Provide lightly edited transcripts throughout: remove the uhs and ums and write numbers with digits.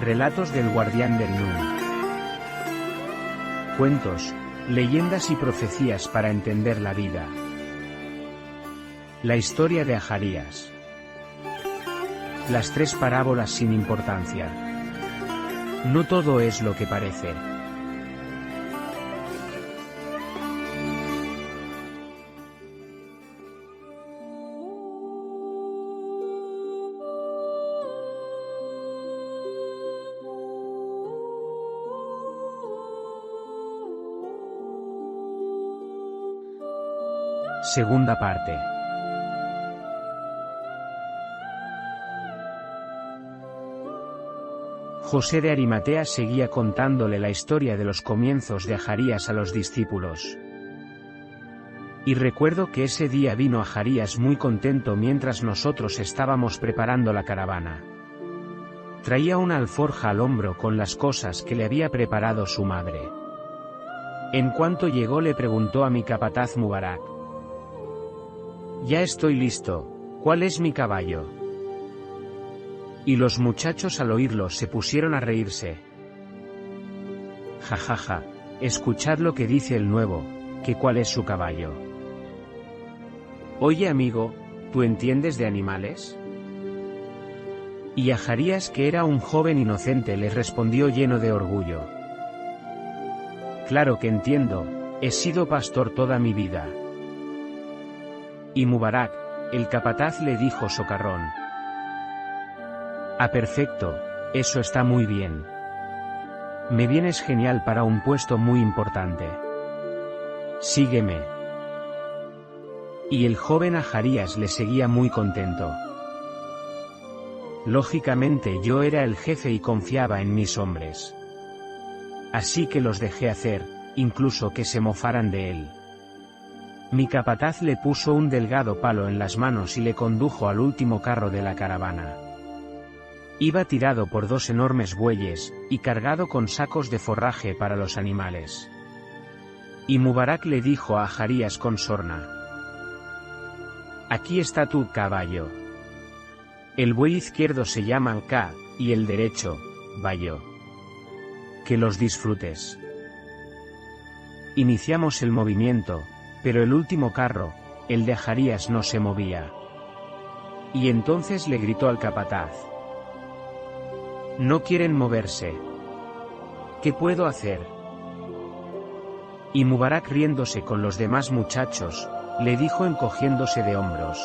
Relatos del Guardián del Nun. Cuentos, leyendas y profecías para entender la vida. La historia de Ajarías. Las tres parábolas sin importancia. No todo es lo que parece. Segunda parte. José de Arimatea seguía contándole la historia de los comienzos de Ajarías a los discípulos. Y recuerdo que ese día vino Ajarías muy contento mientras nosotros estábamos preparando la caravana. Traía una alforja al hombro con las cosas que le había preparado su madre. En cuanto llegó le preguntó a mi capataz Mubarak: «Ya estoy listo, ¿cuál es mi caballo?». Y los muchachos al oírlo se pusieron a reírse. «Jajaja, escuchad lo que dice el nuevo, que cuál es su caballo». «Oye amigo, ¿tú entiendes de animales?». Y Ajarías, que era un joven inocente, les respondió lleno de orgullo: «Claro que entiendo, he sido pastor toda mi vida». Y Mubarak, el capataz, le dijo socarrón: «Ah, perfecto, eso está muy bien. Me vienes genial para un puesto muy importante. Sígueme». Y el joven Ajarías le seguía muy contento. Lógicamente yo era el jefe y confiaba en mis hombres. Así que los dejé hacer, incluso que se mofaran de él. Mi capataz le puso un delgado palo en las manos y le condujo al último carro de la caravana. Iba tirado por dos enormes bueyes, y cargado con sacos de forraje para los animales. Y Mubarak le dijo a Ajarías con sorna: «Aquí está tu caballo. El buey izquierdo se llama Ka, y el derecho, Bayo. Que los disfrutes». Iniciamos el movimiento, pero el último carro, el de Ajarías, no se movía. Y entonces le gritó al capataz: «No quieren moverse. ¿Qué puedo hacer?». Y Mubarak, riéndose con los demás muchachos, le dijo encogiéndose de hombros: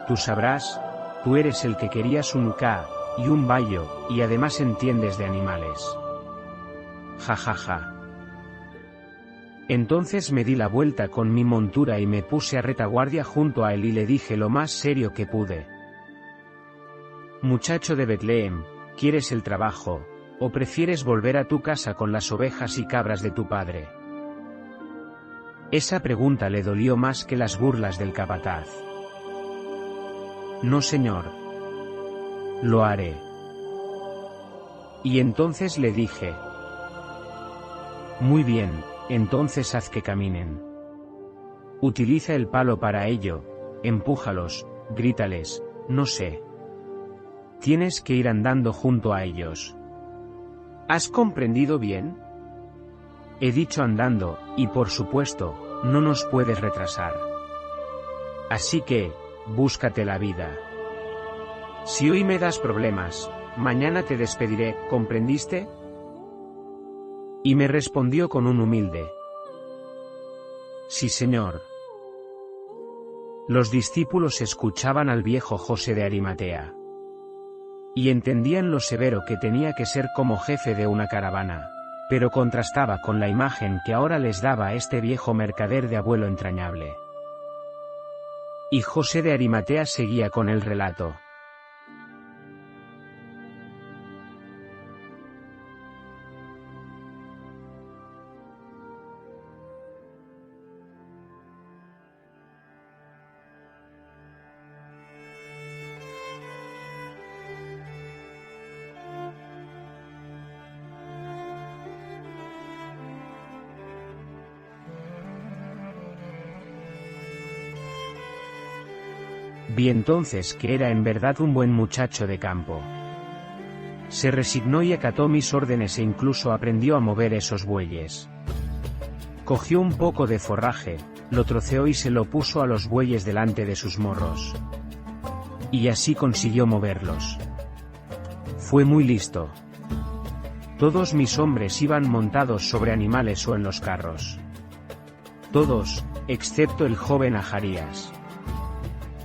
«Tú sabrás, tú eres el que querías un Ka y un Bayo, y además entiendes de animales. Jajaja». Entonces me di la vuelta con mi montura y me puse a retaguardia junto a él y le dije lo más serio que pude: «Muchacho de Betlehem, ¿quieres el trabajo, o prefieres volver a tu casa con las ovejas y cabras de tu padre?». Esa pregunta le dolió más que las burlas del capataz. «No señor. Lo haré». Y entonces le dije: «Muy bien, entonces haz que caminen. Utiliza el palo para ello, empújalos, grítales, no sé. Tienes que ir andando junto a ellos». «¿Has comprendido bien?». «He dicho andando, y por supuesto, no nos puedes retrasar. Así que, búscate la vida. Si hoy me das problemas, mañana te despediré, ¿comprendiste?». Y me respondió con un humilde: «Sí señor». Los discípulos escuchaban al viejo José de Arimatea. Y entendían lo severo que tenía que ser como jefe de una caravana, pero contrastaba con la imagen que ahora les daba este viejo mercader de abuelo entrañable. Y José de Arimatea seguía con el relato. Vi entonces que era en verdad un buen muchacho de campo. Se resignó y acató mis órdenes e incluso aprendió a mover esos bueyes. Cogió un poco de forraje, lo troceó y se lo puso a los bueyes delante de sus morros. Y así consiguió moverlos. Fue muy listo. Todos mis hombres iban montados sobre animales o en los carros. Todos, excepto el joven Ajarías.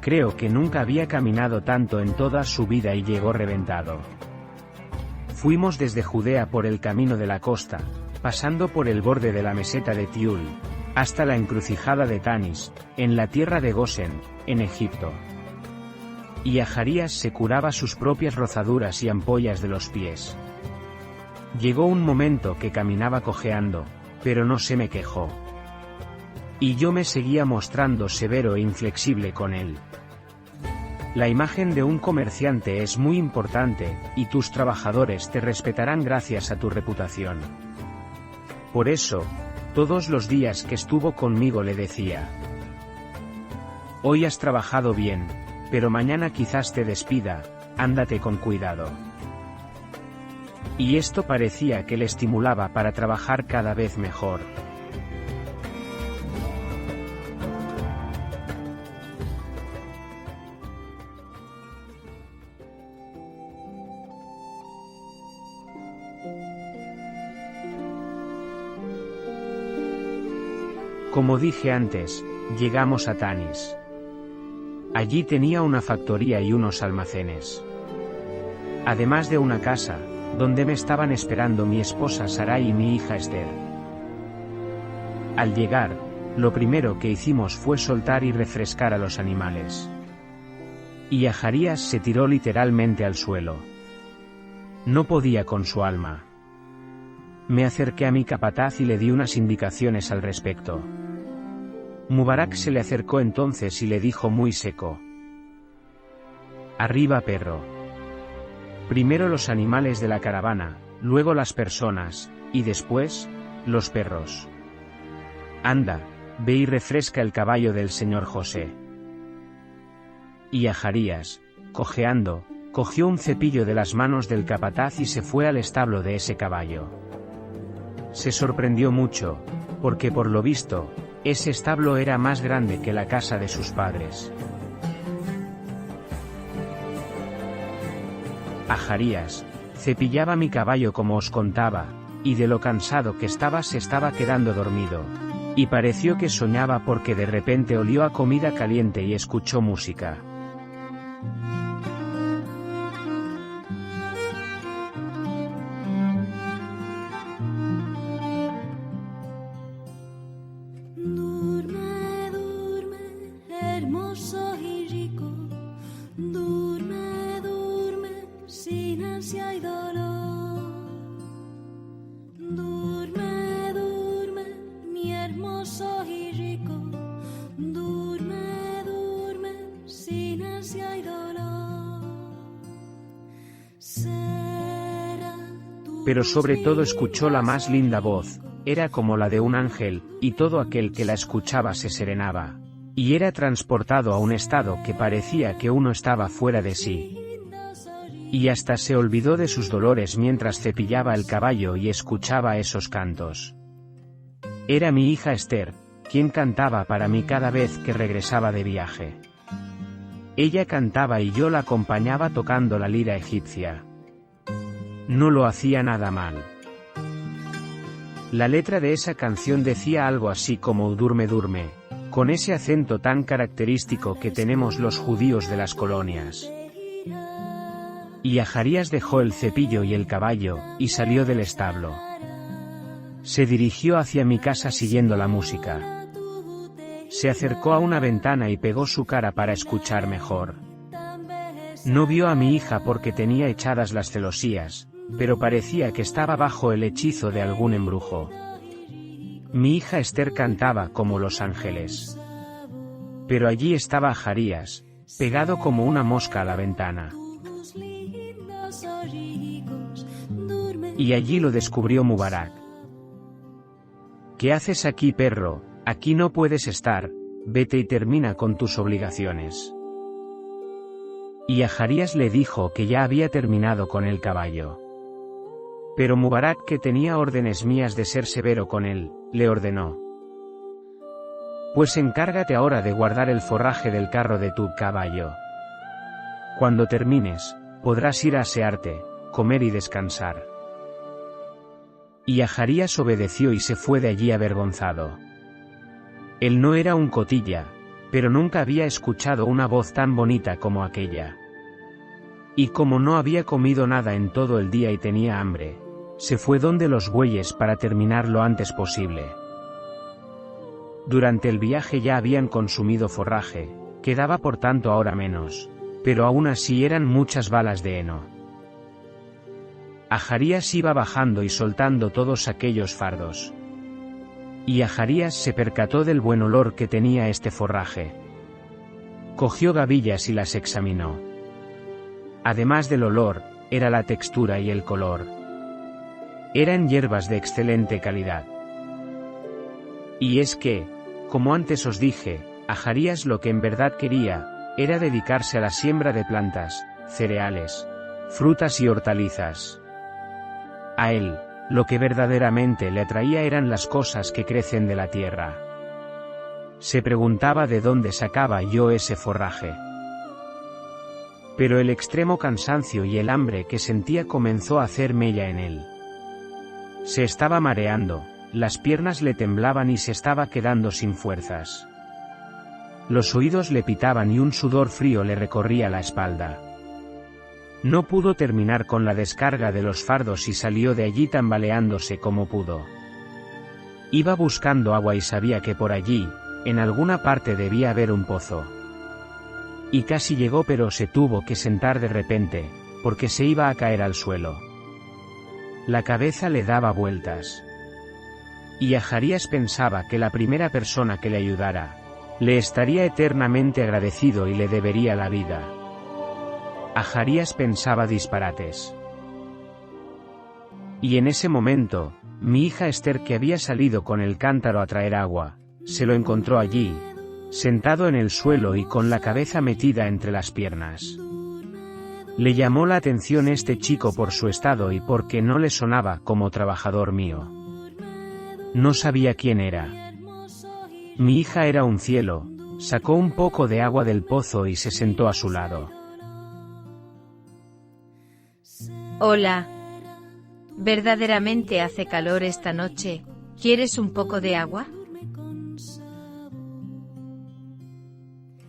Creo que nunca había caminado tanto en toda su vida y llegó reventado. Fuimos desde Judea por el camino de la costa, pasando por el borde de la meseta de Tiul, hasta la encrucijada de Tanis, en la tierra de Gosen, en Egipto. Y Ajarías se curaba sus propias rozaduras y ampollas de los pies. Llegó un momento que caminaba cojeando, pero no se me quejó. Y yo me seguía mostrando severo e inflexible con él. La imagen de un comerciante es muy importante, y tus trabajadores te respetarán gracias a tu reputación. Por eso, todos los días que estuvo conmigo le decía: hoy has trabajado bien, pero mañana quizás te despida, ándate con cuidado. Y esto parecía que le estimulaba para trabajar cada vez mejor. Como dije antes, llegamos a Tanis. Allí tenía una factoría y unos almacenes. Además de una casa, donde me estaban esperando mi esposa Sarai y mi hija Esther. Al llegar, lo primero que hicimos fue soltar y refrescar a los animales. Y Ajarías se tiró literalmente al suelo. No podía con su alma. Me acerqué a mi capataz y le di unas indicaciones al respecto. Mubarak se le acercó entonces y le dijo muy seco: arriba, perro. Primero los animales de la caravana, luego las personas, y después, los perros. Anda, ve y refresca el caballo del señor José. Y Ajarías, cojeando, cogió un cepillo de las manos del capataz y se fue al establo de ese caballo. Se sorprendió mucho, porque por lo visto, ese establo era más grande que la casa de sus padres. Ajarías cepillaba mi caballo como os contaba, y de lo cansado que estaba se estaba quedando dormido, y pareció que soñaba porque de repente olió a comida caliente y escuchó música. Pero sobre todo escuchó la más linda voz, era como la de un ángel, y todo aquel que la escuchaba se serenaba, y era transportado a un estado que parecía que uno estaba fuera de sí. Y hasta se olvidó de sus dolores mientras cepillaba el caballo y escuchaba esos cantos. Era mi hija Esther, quien cantaba para mí cada vez que regresaba de viaje. Ella cantaba y yo la acompañaba tocando la lira egipcia. No lo hacía nada mal. La letra de esa canción decía algo así como "Durme, durme", con ese acento tan característico que tenemos los judíos de las colonias. Y Ajarías dejó el cepillo y el caballo, y salió del establo. Se dirigió hacia mi casa siguiendo la música. Se acercó a una ventana y pegó su cara para escuchar mejor. No vio a mi hija porque tenía echadas las celosías, pero parecía que estaba bajo el hechizo de algún embrujo. Mi hija Esther cantaba como los ángeles. Pero allí estaba Ajarías, pegado como una mosca a la ventana. Y allí lo descubrió Mubarak. ¿Qué haces aquí, perro? Aquí no puedes estar, vete y termina con tus obligaciones. Y Ajarías le dijo que ya había terminado con el caballo. Pero Mubarak, que tenía órdenes mías de ser severo con él, le ordenó: pues encárgate ahora de guardar el forraje del carro de tu caballo. Cuando termines, podrás ir a asearte, comer y descansar. Y Ajarías obedeció y se fue de allí avergonzado. Él no era un cotilla, pero nunca había escuchado una voz tan bonita como aquella. Y como no había comido nada en todo el día y tenía hambre, se fue donde los bueyes para terminar lo antes posible. Durante el viaje ya habían consumido forraje, quedaba por tanto ahora menos, pero aún así eran muchas balas de heno. Ajarías iba bajando y soltando todos aquellos fardos. Y Ajarías se percató del buen olor que tenía este forraje. Cogió gavillas y las examinó. Además del olor, era la textura y el color. Eran hierbas de excelente calidad. Y es que, como antes os dije, Ajarías lo que en verdad quería, era dedicarse a la siembra de plantas, cereales, frutas y hortalizas. A él, lo que verdaderamente le atraía eran las cosas que crecen de la tierra. Se preguntaba de dónde sacaba yo ese forraje. Pero el extremo cansancio y el hambre que sentía comenzó a hacer mella en él. Se estaba mareando, las piernas le temblaban y se estaba quedando sin fuerzas. Los oídos le pitaban y un sudor frío le recorría la espalda. No pudo terminar con la descarga de los fardos y salió de allí tambaleándose como pudo. Iba buscando agua y sabía que por allí, en alguna parte debía haber un pozo. Y casi llegó, pero se tuvo que sentar de repente, porque se iba a caer al suelo. La cabeza le daba vueltas. Y Ajarías pensaba que la primera persona que le ayudara, le estaría eternamente agradecido y le debería la vida. Ajarías pensaba disparates. Y en ese momento, mi hija Esther, que había salido con el cántaro a traer agua, se lo encontró allí, sentado en el suelo y con la cabeza metida entre las piernas. Le llamó la atención este chico por su estado y porque no le sonaba como trabajador mío. No sabía quién era. Mi hija era un cielo, sacó un poco de agua del pozo y se sentó a su lado. Hola. Verdaderamente hace calor esta noche, ¿quieres un poco de agua?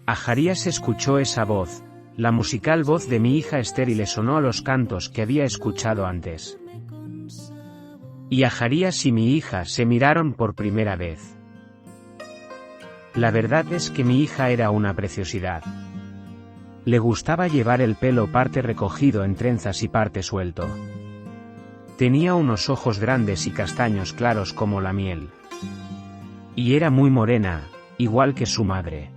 Ajarías escuchó esa voz, la musical voz de mi hija Esther, y le sonó a los cantos que había escuchado antes. Y Ajarías y mi hija se miraron por primera vez. La verdad es que mi hija era una preciosidad. Le gustaba llevar el pelo parte recogido en trenzas y parte suelto. Tenía unos ojos grandes y castaños claros como la miel. Y era muy morena, igual que su madre.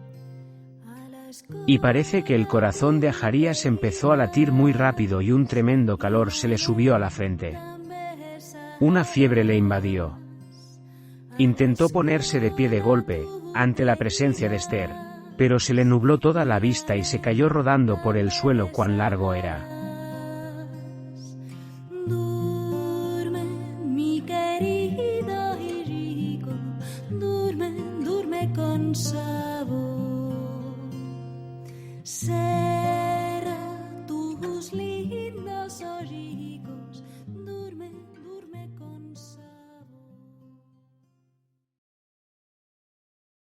Y parece que el corazón de Ajarías empezó a latir muy rápido y un tremendo calor se le subió a la frente. Una fiebre le invadió. Intentó ponerse de pie de golpe, ante la presencia de Esther, pero se le nubló toda la vista y se cayó rodando por el suelo. Cuán largo era.